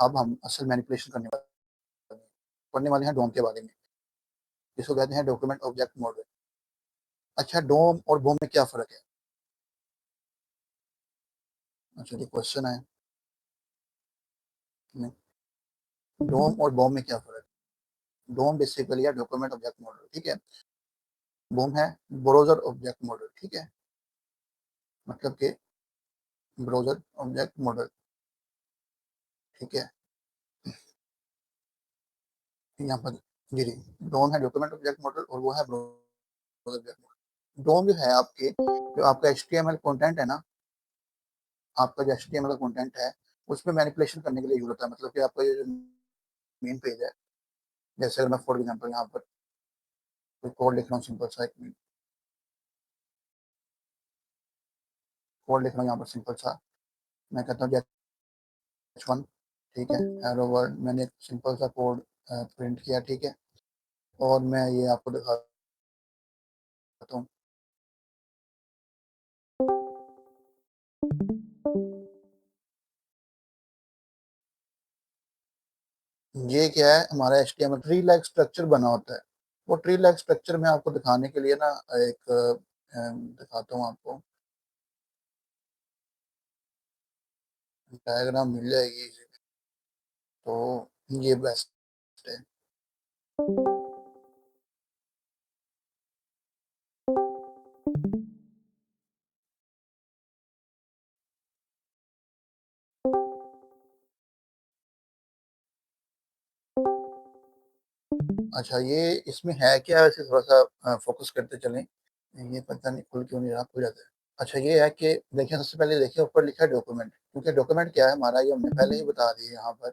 अब हम असल मैनिपुलेशन पढ़ने वाले हैं डोम के बारे में, जिसको कहते हैं डॉक्यूमेंट ऑब्जेक्ट मॉडल। अच्छा, डोम और बोम में क्या फ़र्क है? अच्छा, ये क्वेश्चन है। नहीं, डोम और बॉम में क्या फ़र्क है? डोम बेसिकली है डॉक्यूमेंट ऑब्जेक्ट मॉडल, ठीक है? बॉम है ब्राउज़र ऑब्जेक्ट मॉडल, ठीक है? मतलब कि ब्राउज़र ऑब्जेक्ट मॉडल, ठीक है? यहाँ पर जी, जी। डोम है डॉक्यूमेंट ऑब्जेक्ट मॉडल और वो है ब्राउज़र ऑब्जेक्ट मॉडल। डोम जो है आपके जो आपका एचटीएमएल कंटेंट है ना, आपका जो एचटीएमएल का कंटेंट है, उसमें मैनिपुलेशन करने के लिए यूज़ होता है। मतलब कि आपका ये जो मेन पेज है, जैसे अगर मैं फॉर एग्ज़ाम्पल यहाँ पर कोई कोड लिख रहा हूँ सिंपल सा, एक मिनट, कोड लिख रहा हूँ यहाँ पर सिंपल सा, मैं कहता हूँ H1, ठीक है? हेलो वर्ल्ड, मैंने एक सिंपल सा कोड प्रिंट किया, ठीक है? और मैं ये आपको दिखाता हूँ। ये क्या है, हमारा एचटीएमएल ट्री लाइक स्ट्रक्चर बना होता है। वो ट्री लाइक स्ट्रक्चर मैं आपको दिखाने के लिए ना एक दिखाता हूँ आपको, डायग्राम मिल जाएगी इजी, तो ये बेस्ट है। अच्छा, ये इसमें है क्या, वैसे थोड़ा-सा फ़ोकस करते चलें। ये पता नहीं खुल क्यों नहीं रहा, खुल जाता है। अच्छा, ये है कि देखिए, सबसे पहले देखिए ऊपर लिखा है डॉक्यूमेंट, क्योंकि डॉक्यूमेंट क्या है हमारा, ये हमने पहले ही बता दी है यहाँ पर।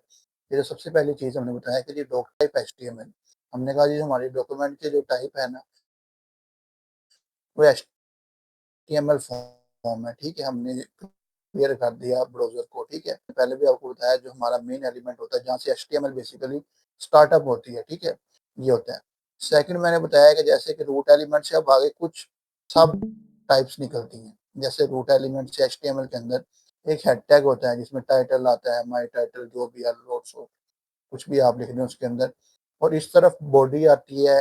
ये जो सबसे पहली चीज़ हमने बताया कि ये डॉक टाइप एचटीएमएल, हमने कहा ये हमारी डॉक्यूमेंट के जो टाइप है ना, वो एचटीएमएल फॉर्म है, ठीक है? हमने क्लियर कर दिया ब्राउज़र को, ठीक है? पहले भी आपको बताया जो हमारा मेन एलिमेंट होता है, जहाँ से एचटीएमएल बेसिकली स्टार्टअप होती है, ठीक है? ये होता है। सेकंड मैंने बताया कि जैसे कि रूट एलिमेंट से अब आगे कुछ सब टाइप्स निकलती हैं। जैसे रूट एलिमेंट से एचटीएमएल के अंदर एक हेड टैग होता है जिसमें टाइटल आता है, माय टाइटल, जो भी है, लोड्स हो, कुछ भी आप लिख दें उसके अंदर। और इस तरफ बॉडी आती है,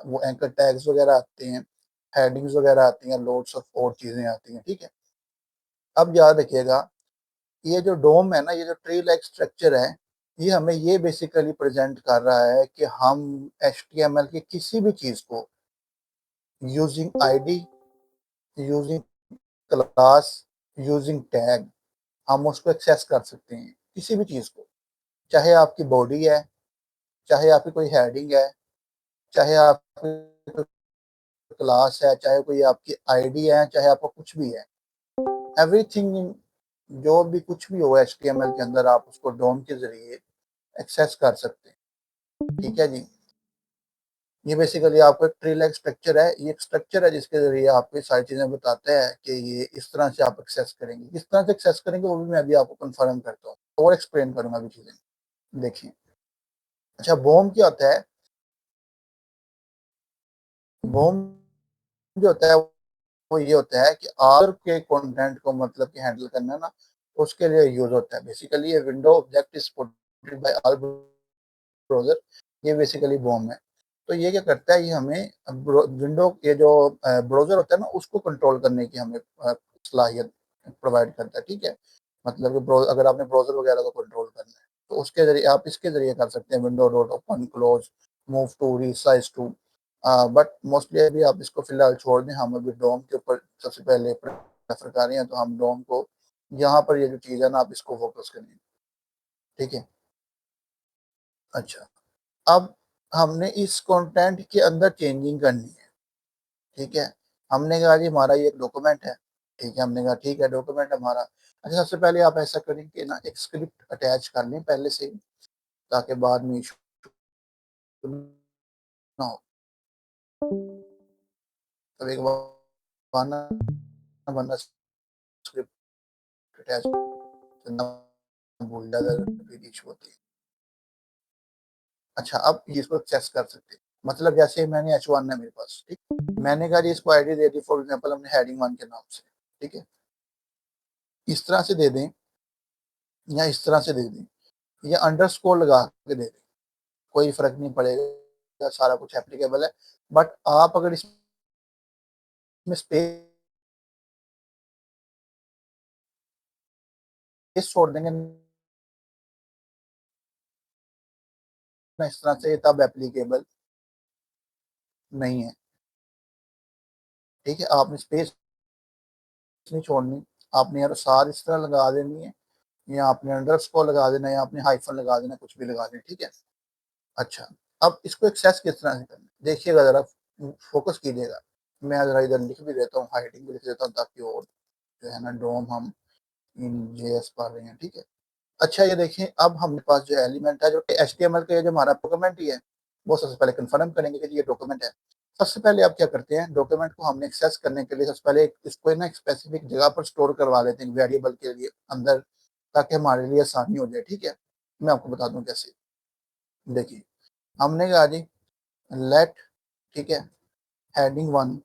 वो एंकर टैग्स वगैरह आते हैं, हेडिंग्स वगैरह आती हैं, लोड्स ऑफ और चीज़ें आती हैं, ठीक है? अब याद रखिएगा, ये जो डोम है ना, ये जो ट्री लाइक स्ट्रक्चर है, ये हमें ये बेसिकली प्रेज़ेंट कर रहा है कि हम एचटीएमएल की किसी भी चीज़ को using ID, using class, using tag, हम उसको एक्सेस कर सकते हैं, किसी भी चीज़ को। चाहे आपकी बॉडी है, चाहे आपकी कोई हेडिंग है, चाहे आपकी कोई क्लास है, चाहे कोई आपकी आईडी है, चाहे आपका कुछ भी है। एवरीथिंग, जो भी कुछ भी हो एचटीएमएल के अंदर, आप उसको डोम के ज़रिए एक्सेस कर सकते हैं। ठीक है जी। ये बेसिकली आपका ट्री लाइक स्ट्रक्चर है। ये एक स्ट्रक्चर है जिसके ज़रिए आपको ये सारी चीज़ें बताता है कि ये इस तरह से आप एक्सेस करेंगे। किस तरह से एक्सेस करेंगे वो भी मैं अभी आपको कन्फर्म करता हूँ और एक्सप्लेन करूँगा अभी चीज़ें। देखिए, अच्छा, बॉम क्या होता है? बॉम जो होता है वो ये होता है कि आर के कंटेंट को मतलब कि हैंडल करना ना, उसके लिए यूज़ होता है। बेसिकली ये window object is supported by all browser, ये बेसिकली बॉम है। तो ये क्या करता है, ये हमें विंडो के जो ब्राउज़र होता है ना, उसको कंट्रोल करने की हमें सलाहियत प्रोवाइड करता है, ठीक है? मतलब कि अगर आपने ब्राउज़र वगैरह को कंट्रोल करना है, तो उसके ज़रिए आप इसके ज़रिए कर सकते हैं, window dot open, close, move to, resize to. But mostly अभी आप इसको फ़िलहाल छोड़ दें, हम अभी डोम के ऊपर सबसे पहले प्रेफ़र कर रहे हैं, तो हम डोम को यहाँ पर ये जो चीज़ है ना, आप इसको फ़ोकस करें, ठीक है? अच्छा। अब हमने इस कंटेंट के अंदर चेंजिंग करनी है, ठीक है? हमने कहा जी हमारा ये एक डॉक्यूमेंट है, ठीक है? हमने कहा ठीक है, डॉक्यूमेंट हमारा। अच्छा, सबसे पहले आप ऐसा करें कि ना एक स्क्रिप्ट अटैच कर लें पहले से ही, ताकि बाद में इश्यू ना हो। अब एक बार ना बंदा स्क्रिप्ट अटैच करना भूल जाता है, फिर इश्यू होती है। अच्छा, अब ये इसको एक्सेस कर सकते हैं। मतलब जैसे मैंने H1 है मेरे पास, ठीक? मैंने कहा जी इसको ID they the, for example हमने हेडिंग 1 के नाम से, ठीक है? इस तरह से दे दें या इस तरह से दे दें। या अंडरस्कोर लगा के दे दें, कोई फ़र्क नहीं पड़ेगा, सारा कुछ एप्लीकेबल है। बट आप अगर इसमें स्पेस छोड़ देंगे ना इस तरह से, तब एप्लीकेबल नहीं है, ठीक है? आपने स्पेस नहीं छोड़नी, आपने या तो सार इस तरह लगा देनी है, या आपने अंडरस्कोर लगा देना है, या आपने हाइफ़न लगा देना है, कुछ भी लगा दें, ठीक है? अच्छा, अब इसको एक्सेस किस तरह से करना है? देखिएगा ज़रा, फ़ोकस कीजिएगा। मैं ज़रा इधर लिख भी देता हूँ, हाइडिंग भी लिख देता हूँ, ताकि और जो है ना डोम हम इन जेएस पढ़ रहे हैं, ठीक है? अच्छा, ये देखिए, अब हमारे पास जो एलिमेंट है, जो कि एचटीएमएल का ये जो हमारा डॉक्यूमेंट ही है, वो सबसे पहले कन्फर्म करेंगे कि ये डॉक्यूमेंट है। सबसे पहले आप क्या करते हैं, डॉक्यूमेंट को हमने एक्सेस करने के लिए सबसे पहले इसको ना एक स्पेसिफिक जगह पर स्टोर करवा लेते हैं वेरिएबल के लिए अंदर, ताकि हमारे लिए आसानी हो जाए, ठीक है? मैं आपको बता दूँ कैसे। देखिए, हमने कहा जी लेट, ठीक है, हेडिंग 1,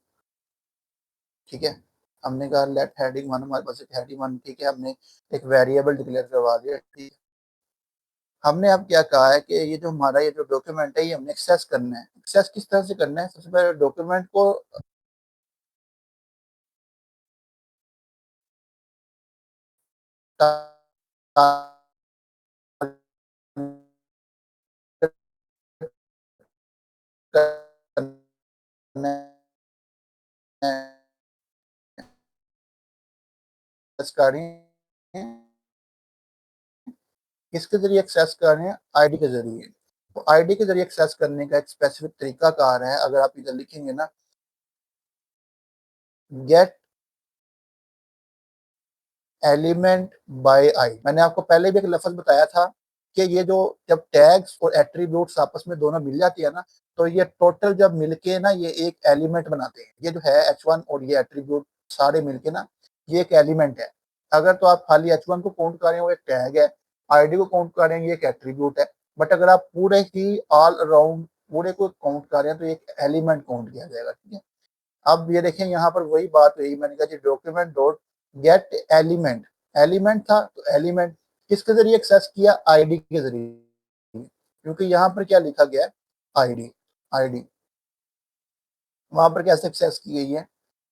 ठीक है? हमने कहा लेट हेडिंग 1, हमारे पास एक हेडिंग 1, ठीक है? हमने एक वेरिएबल डिक्लेयर करवा दिया, ठीक है? हमने अब क्या कहा है कि ये जो हमारा ये जो डॉक्यूमेंट है, ये हमने एक्सेस करना है। एक्सेस किस तरह से करना है? सबसे पहले डॉक्यूमेंट को किसके ज़रिए एक्सेस कर रहे हैं? आईडी के ज़रिए। तो आईडी के ज़रिए एक्सेस करने का एक स्पेसिफिक तरीकाकार है, अगर आप इधर लिखेंगे ना, गेट एलिमेंट बाय आई। मैंने आपको पहले भी एक लफ्ज़ बताया था कि ये जो जब टैग्स और एट्रीब्यूट्स आपस में दोनों मिल जाती है ना, तो ये टोटल जब मिलके ना ये एक एलिमेंट बनाते हैं। ये जो है H1 और ये एट्रीब्यूट सारे मिलके ना, ये एक एलिमेंट है। अगर तो आप खाली H1 को काउंट करें, वो एक टैग है, आईडी को काउंट करें, ये एक एट्रीब्यूट है। बट अगर आप पूरे ही ऑल अराउंड पूरे को काउंट करें, तो एक एलिमेंट काउंट किया जाएगा, ठीक है? अब ये देखें, यहाँ पर वही बात हुई, मैंने कहा जी document dot get element, element था तो एलिमेंट किसके जरिए एक्सेस किया? आईडी के जरिए, क्योंकि यहाँ पर क्या लिखा गया है? आईडी। आईडी वहां पर कैसे एक्सेस की गई है?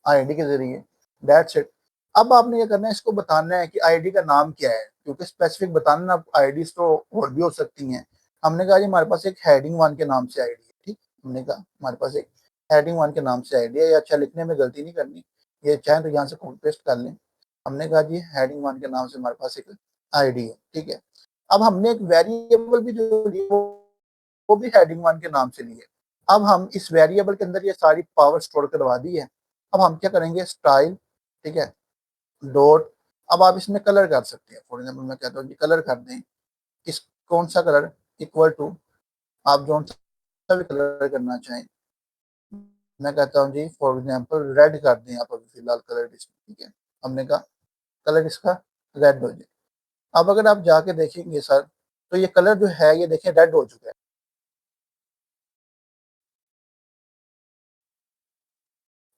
आईडी के जरिए। That's it. अब आपने क्या करना है, इसको बताना है कि आईडी का नाम क्या है, क्योंकि स्पेसिफिक बताना ना, आईडीज तो और भी हो सकती हैं। हमने कहा जी हमारे पास एक हेडिंग 1 के नाम से आईडी है, ठीक? हमने कहा हमारे पास एक हेडिंग 1 के नाम से आईडी है। ये अच्छा, लिखने में गलती नहीं करनी, ये चाहें तो यहाँ से कॉपी पेस्ट कर लें। हमने कहा जी हेडिंग 1 के नाम से हमारे पास एक आईडी है, ठीक है? अब हमने एक वेरिएबल भी जो ली, वो भी हेडिंग 1 के नाम से ली है। अब हम इस वेरिएबल के अंदर ये सारी पावर स्टोर करवा दी है। अब हम क्या करेंगे? स्टाइल, ठीक है, डॉट, अब आप इसमें कलर कर सकते हैं। फॉर एग्जांपल मैं कहता हूँ कि कलर कर दें, किस कौन सा कलर? इक्वल टू, आप जो सा भी कलर करना चाहें। मैं कहता हूँ जी फॉर एग्जांपल रेड कर दें आप अभी फिलहाल कलर इसमें, ठीक है? हमने कहा कलर इसका रेड हो जाए। अब अगर आप जाके देखेंगे सर, तो ये कलर जो है ये देखें रेड हो चुका है।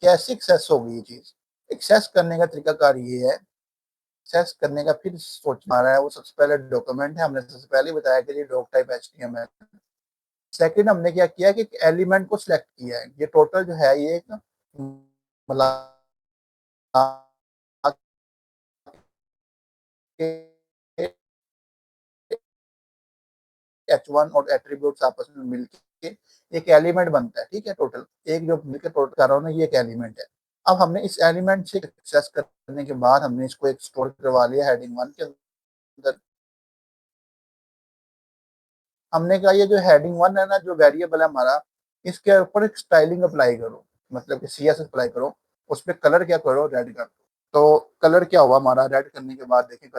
कैसे एक्सेस होगी ये चीज़? एक्सेस करने का तरीकाकार ये है, एक्सेस करने का फिर सोचना आ रहा है, वो सबसे पहले डॉक्यूमेंट है, हमने सबसे पहले ही बताया कि ये डॉक टाइप एचटीएमएल है। सेकंड हमने क्या किया कि एक एलिमेंट को सिलेक्ट किया है। ये टोटल जो है ये एक मिला के H1 और एट्रीब्यूट्स आपस में मिलके एक एलिमेंट बनता है, ठीक है? टोटल एक जो मिलकर टोटल कर रहा हूँ ना, ये एक एलिमेंट है। अब हमने इस एलिमेंट से एक्सेस करने के बाद हमने इसको एक स्टोर करवा लिया हेडिंग 1 के अंदर। हमने कहा ये जो हेडिंग 1 है ना, जो वेरिएबल है हमारा, इसके ऊपर एक स्टाइलिंग अप्लाई करो, मतलब कि सीएसएस अप्लाई करो, उसपे कलर क्या करो? रेड कर दो। तो कलर क्या हुआ हमारा? रेड करने के बाद देखें